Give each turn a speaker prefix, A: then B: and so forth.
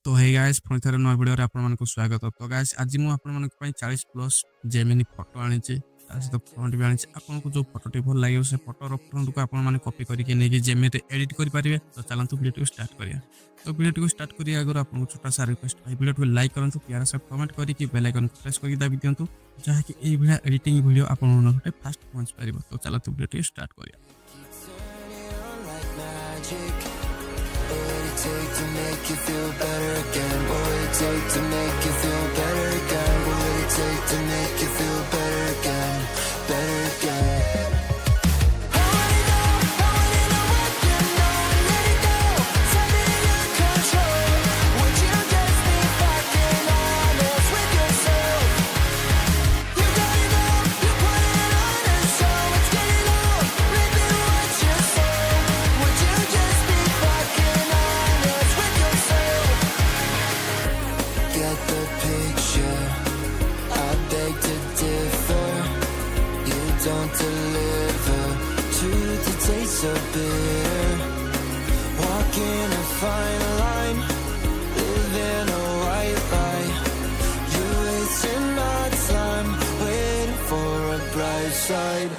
A: तो hey guys पुणी थे नया वीडियो आपको स्वागत। तो गाइस आज मुझे आप 40+ जेमिनी फोटो आनी सहित फ्रंट भी आनी आपको जो फोटोटी भल लगे से फोटोर फ्रंट को आप कॉपी करके जेमिनी एडिट करेंगे। तो चलते वीडियो स्टार्ट करिए। तो वीडियो स्टार्ट करिए आगे आपको छोटा सा रिक्वेस्ट वीडियो को लाइक करूँ, प्यार से कमेंट करके बेल आइकन को प्रेस कर दाबी दिंतु जहाँकि ये एडिटिंग वीडियो आप फास्ट पहुँच पार। तो चलते वीडियो स्टार्ट करिए।
B: What would it take to make you feel better again? What would it take to make you feel better again? What would it take to make you feel better again? Better again. Get the picture, I beg to differ. You don't deliver, truth it tastes so bitter. Walking a fine line, living a white lie. You're wasting my time, waiting for a bright side.